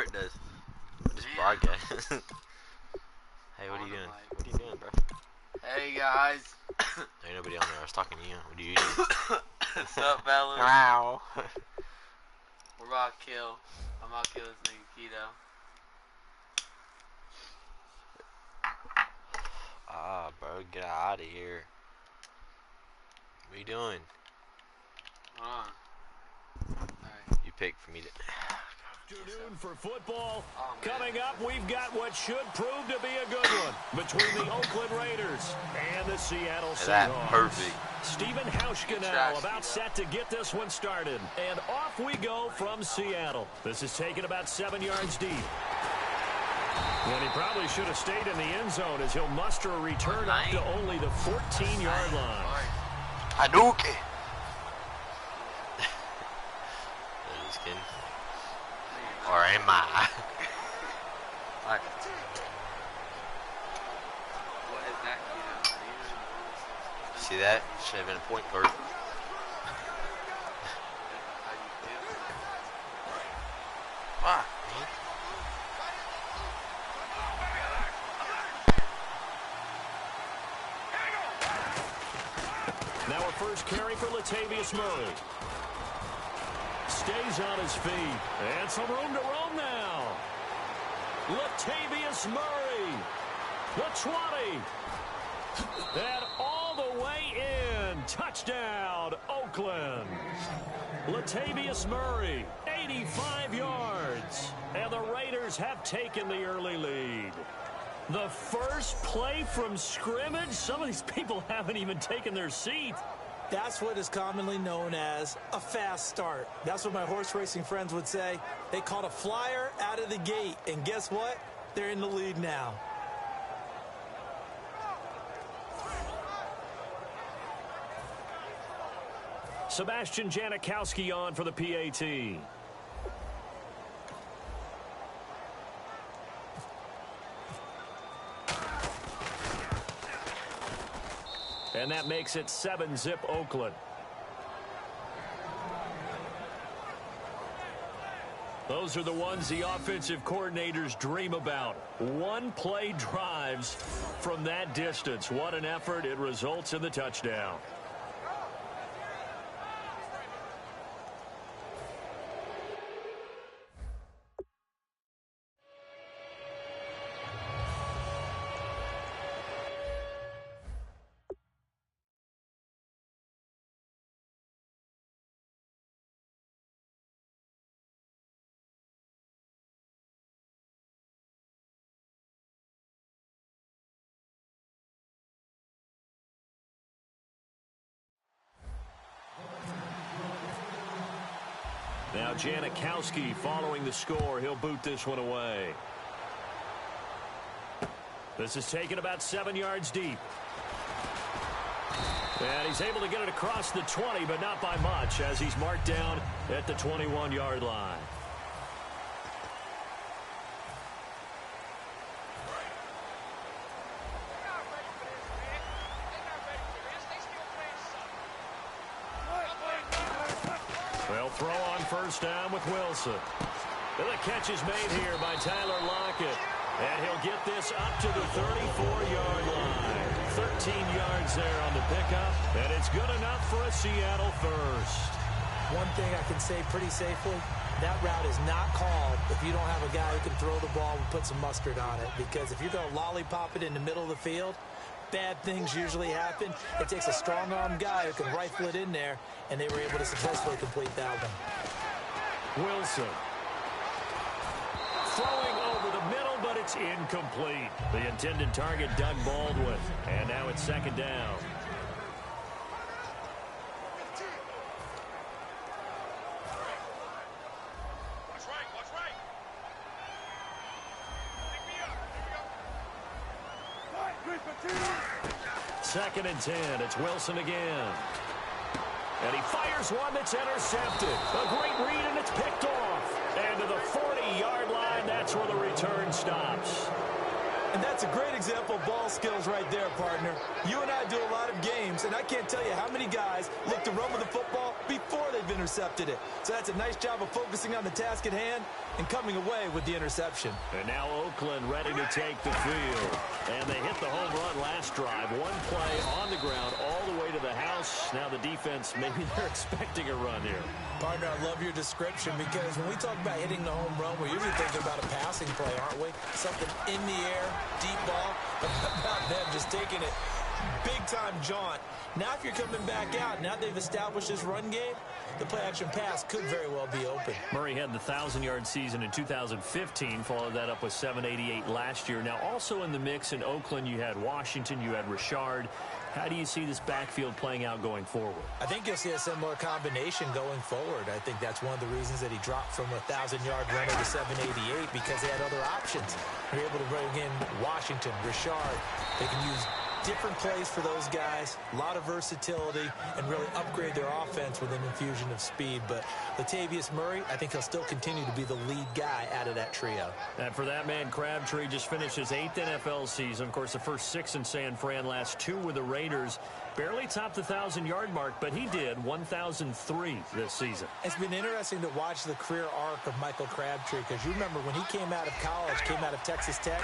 it does. Just broadcast. Hey, what are you doing? What are you doing, bro? Hey guys. There ain't nobody on there. I was talking to you. What are you doing? What's up, fellas? Wow. We're about to kill. I'm about to kill this nigga Kiko. Ah, bro, get out of here. What are you doing? Hold on. Alright. You picked for me to... Afternoon for football. Coming up, we've got what should prove to be a good one between the Oakland Raiders and the Seattle Seahawks. That perfect. Stephen Hauschka about set to get this one started. And off we go from Seattle. This is taken about 7 yards deep. And he probably should have stayed in the end zone as he'll muster a return up to only the 14-yard line. Hadouken! Just kidding. Or am I? What is that, Kiko? See that? Should have been a point guard. Ah, man. Now a first carry for Latavius Murray. Stays on his feet. And some room to roam now. Latavius Murray. The 20. And all the way in. Touchdown, Oakland. Latavius Murray, 85 yards. And the Raiders have taken the early lead. The first play from scrimmage? Some of these people haven't even taken their seat. That's what is commonly known as a fast start. That's what my horse racing friends would say. They caught a flyer out of the gate, and guess what? They're in the lead now. Sebastian Janikowski on for the PAT. And that makes it 7-zip Oakland. Those are the ones the offensive coordinators dream about. One-play drives from that distance. What an effort. It results in the touchdown. Now Janikowski following the score. He'll boot this one away. This is taken about 7 yards deep. And he's able to get it across the 20, but not by much as he's marked down at the 21-yard line. They'll throw on first down with Wilson. And the catch is made here by Tyler Lockett. And he'll get this up to the 34-yard line. 13 yards there on the pickup. And it's good enough for a Seattle first. One thing I can say pretty safely, that route is not called if you don't have a guy who can throw the ball and put some mustard on it. Because if you're going to lollipop it in the middle of the field, bad things usually happen. It takes a strong-armed guy who can rifle it in there, and they were able to successfully complete that one. Wilson. Throwing over the middle, but it's incomplete. The intended target, Doug Baldwin. And now it's second down. Second and 10. It's Wilson again. And he fires one that's intercepted. A great read, and it's picked off. And to the 40-yard line, that's where the return stops. And that's a great example of ball skills right there, partner. You and I do a lot of games, and I can't tell you how many guys look to run with the football before they've intercepted it. So that's a nice job of focusing on the task at hand and coming away with the interception. And now Oakland ready to take the field. And they hit the home run last drive. One play on the ground all the way to the house. Now the defense, maybe they're expecting a run here. Partner, I love your description because when we talk about hitting the home run, we're usually thinking about a passing play, aren't we? Something in the air, deep ball, but about them just taking it big-time jaunt. Now if you're coming back out, now they've established this run game, the play-action pass could very well be open. Murray had the 1,000-yard season in 2015, followed that up with 788 last year. Now also in the mix in Oakland, you had Washington, you had Richard. How do you see this backfield playing out going forward? I think you'll see a similar combination going forward. I think that's one of the reasons that he dropped from a 1,000-yard runner to 788 because they had other options. They're able to bring in Washington, Richard. They can use different plays for those guys, a lot of versatility, and really upgrade their offense with an infusion of speed. But Latavius Murray, I think he'll still continue to be the lead guy out of that trio. And for that man, Crabtree just finished his 8th NFL season. Of course, the first 6 in San Fran, last 2 with the Raiders. Barely topped the 1,000-yard mark, but he did 1,003 this season. It's been interesting to watch the career arc of Michael Crabtree because you remember when he came out of college, came out of Texas Tech,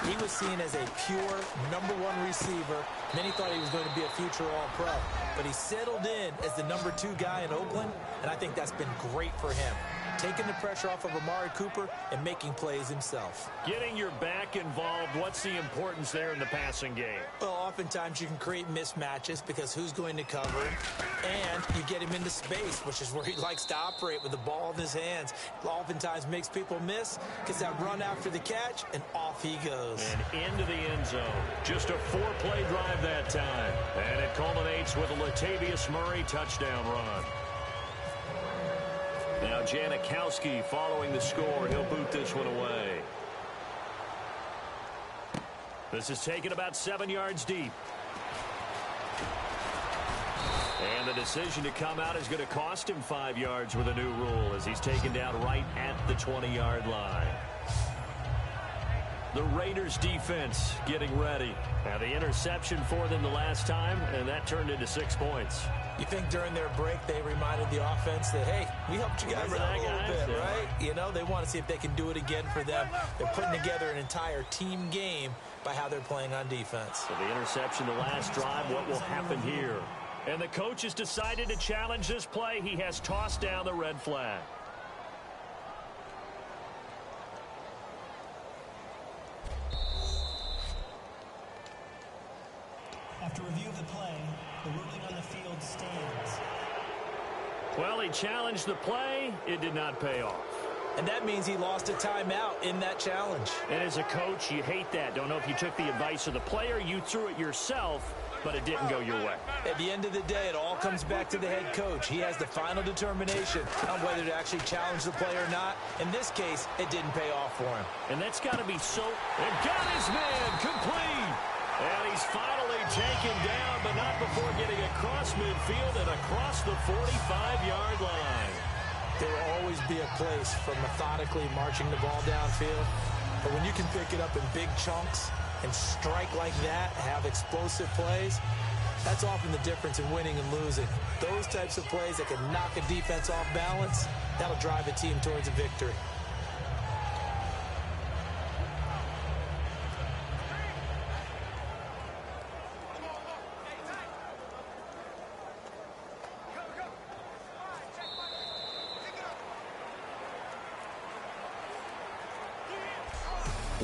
he was seen as a pure #1 receiver. And then he thought he was going to be a future All-Pro. But he settled in as the #2 guy in Oakland, and I think that's been great for him. Taking the pressure off of Amari Cooper and making plays himself. Getting your back involved, what's the importance there in the passing game? Well, oftentimes you can create mismatches because who's going to cover him, and you get him into space, which is where he likes to operate with the ball in his hands. Oftentimes makes people miss, gets that run after the catch, and off he goes. And into the end zone. Just a 4-play drive that time. And it culminates with a Latavius Murray touchdown run. Now Janikowski following the score. He'll boot this one away. This is taken about 7 yards deep. And the decision to come out is going to cost him 5 yards with a new rule as he's taken down right at the 20-yard line. The Raiders defense getting ready. Now the interception for them the last time, and that turned into 6 points. You think during their break they reminded the offense that, hey, we helped you guys out a little bit, right? You know, they want to see if they can do it again for them. They're putting together an entire team game by how they're playing on defense. So the interception the last drive, what will happen here? And the coach has decided to challenge this play. He has tossed down the red flag. After review of the play, the ruling on the field stands. Well, he challenged the play. It did not pay off. And that means he lost a timeout in that challenge. And as a coach, you hate that. Don't know if you took the advice of the player, you threw it yourself, but it didn't go your way. At the end of the day, it all comes back to the head coach. He has the final determination on whether to actually challenge the play or not. In this case, it didn't pay off for him. And that's got to be so... And got his man complete! And he's finally taken down, but not before getting across midfield and across the 45-yard line. There will always be a place for methodically marching the ball downfield. But when you can pick it up in big chunks and strike like that, have explosive plays, that's often the difference in winning and losing. Those types of plays that can knock a defense off balance, that'll drive a team towards a victory.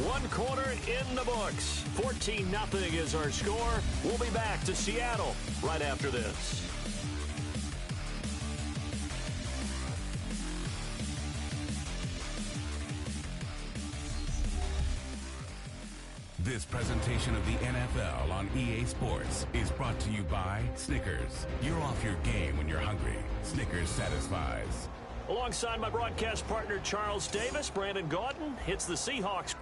One quarter in the books. 14-0 is our score. We'll be back to Seattle right after this. This presentation of the NFL on EA Sports is brought to you by Snickers. You're off your game when you're hungry. Snickers satisfies. Alongside my broadcast partner, Charles Davis, Brandon Gaudin hits the Seahawks.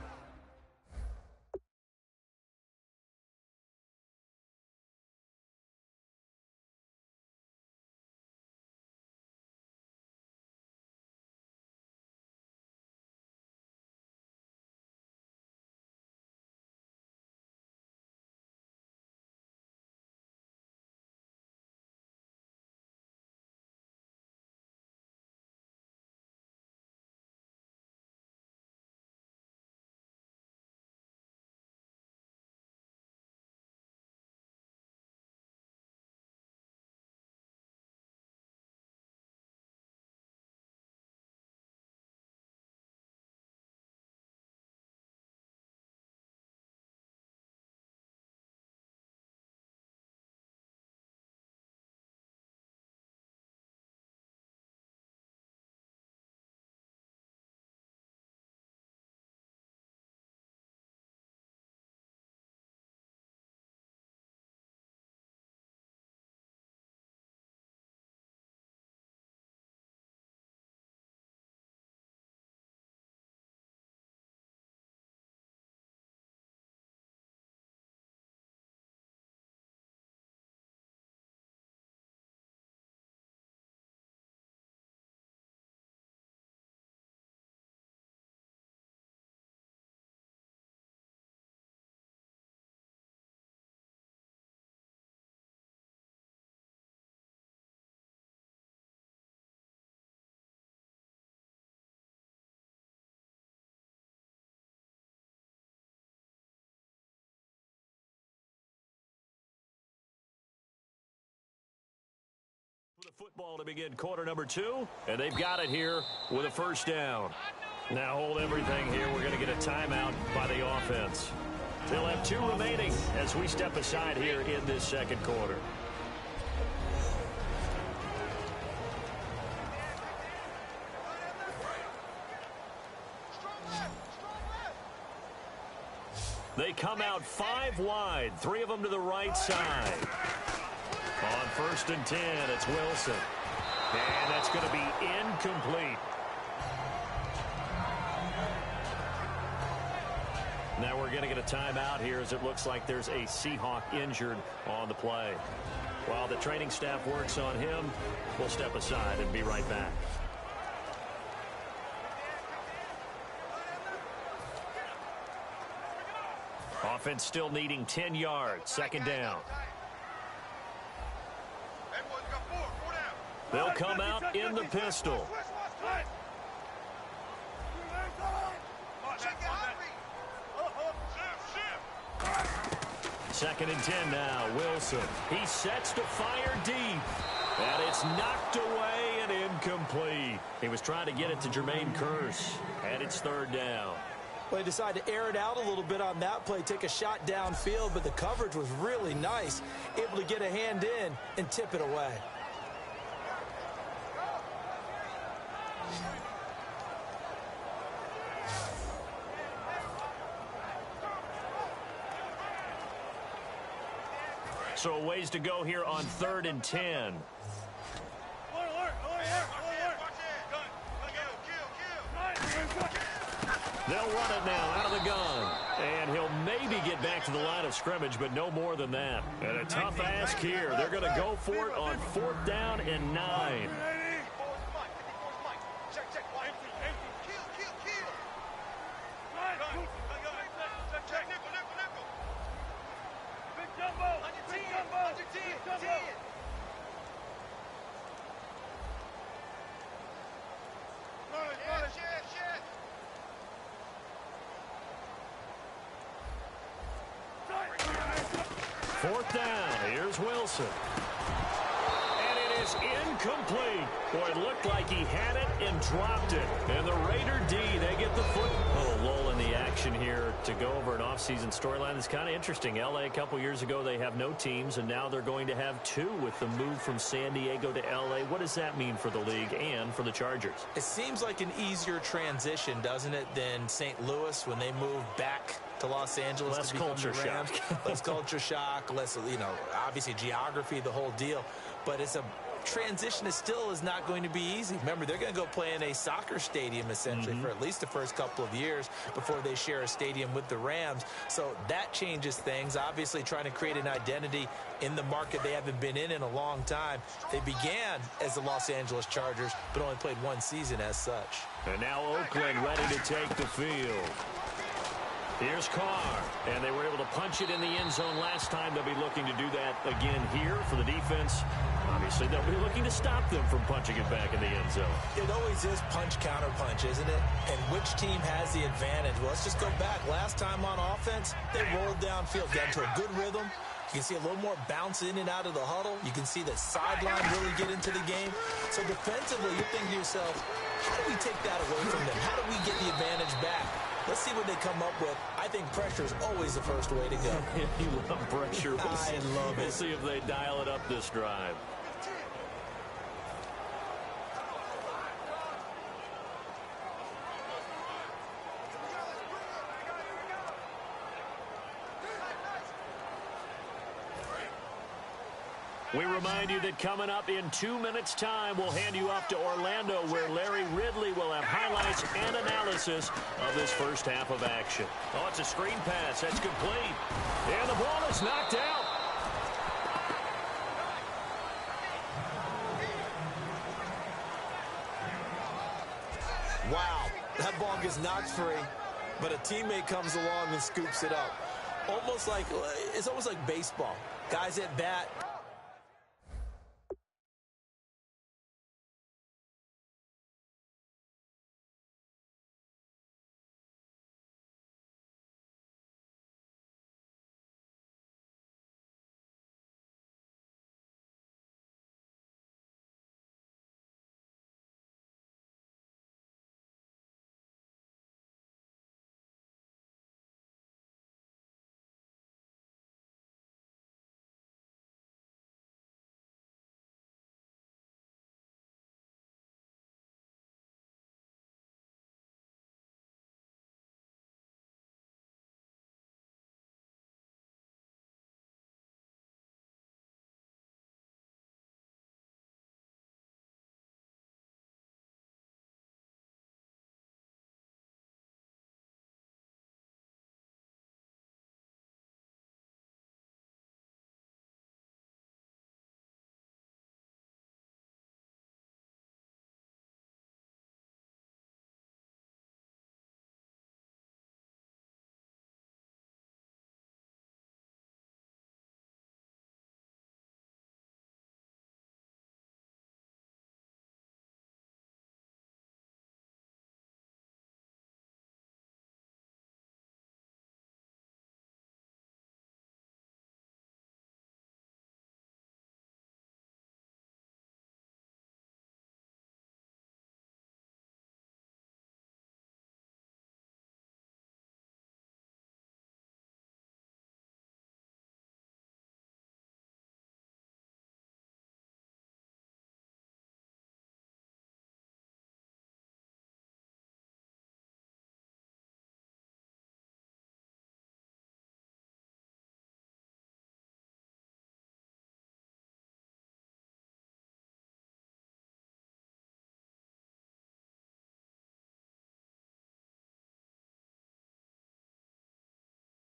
Football to begin quarter number 2, and they've got it here with a first down. Now hold everything here. We're going to get a timeout by the offense. They'll have 2 remaining as we step aside here in this second quarter. They come out 5 wide, 3 of them to the right side. On first and 10, it's Wilson. And that's going to be incomplete. Now we're going to get a timeout here as it looks like there's a Seahawk injured on the play. While the training staff works on him, we'll step aside and be right back. Offense still needing 10 yards. Second down. They'll come out in the pistol. Second and 10 now. Wilson. He sets to fire deep. And it's knocked away and incomplete. He was trying to get it to Jermaine Kearse. And it's third down. Well, he decided to air it out a little bit on that play, take a shot downfield, but the coverage was really nice. Able to get a hand in and tip it away. So a ways to go here on third and 10. They'll run it now out of the gun. And he'll maybe get back to the line of scrimmage, but no more than that. And a tough ask here. They're going to go for it on 4th down and 9. Fourth down. Here's Wilson. And it is incomplete. Boy, it looked like he had it and dropped it. And the Raider D, they get the foot. A little lull in the action here to go over an offseason storyline that's kind of interesting. L.A. a couple years ago, they have no teams, and now they're going to have 2 with the move from San Diego to L.A. What does that mean for the league and for the Chargers? It seems like an easier transition, doesn't it, than St. Louis when they moved back to Los Angeles. Less culture shock. Less culture shock, less, obviously geography, the whole deal. But it's a transition that still is not going to be easy. Remember, they're going to go play in a soccer stadium, essentially, for at least the first couple of years before they share a stadium with the Rams. So that changes things. Obviously, trying to create an identity in the market they haven't been in a long time. They began as the Los Angeles Chargers, but only played 1 season as such. And now Oakland ready to take the field. Here's Carr, and they were able to punch it in the end zone last time. They'll be looking to do that again here for the defense. Obviously, they'll be looking to stop them from punching it back in the end zone. It always is punch, counter punch, isn't it? And which team has the advantage? Well, let's just go back. Last time on offense, they rolled downfield, got into a good rhythm. You can see a little more bounce in and out of the huddle. You can see the sideline really get into the game. So defensively, you're thinking to yourself, how do we take that away from them? How do we get the advantage back? Let's see what they come up with. I think pressure is always the first way to go. You love pressure. I love it. We'll see if they dial it up this drive. We remind you that coming up in 2 minutes' time, we'll hand you off to Orlando, where Larry Ridley will have highlights and analysis of this first half of action. Oh, it's a screen pass. That's complete. And the ball is knocked out. Wow, that ball gets knocked free, but a teammate comes along and scoops it up. It's almost like baseball. Guys at bat,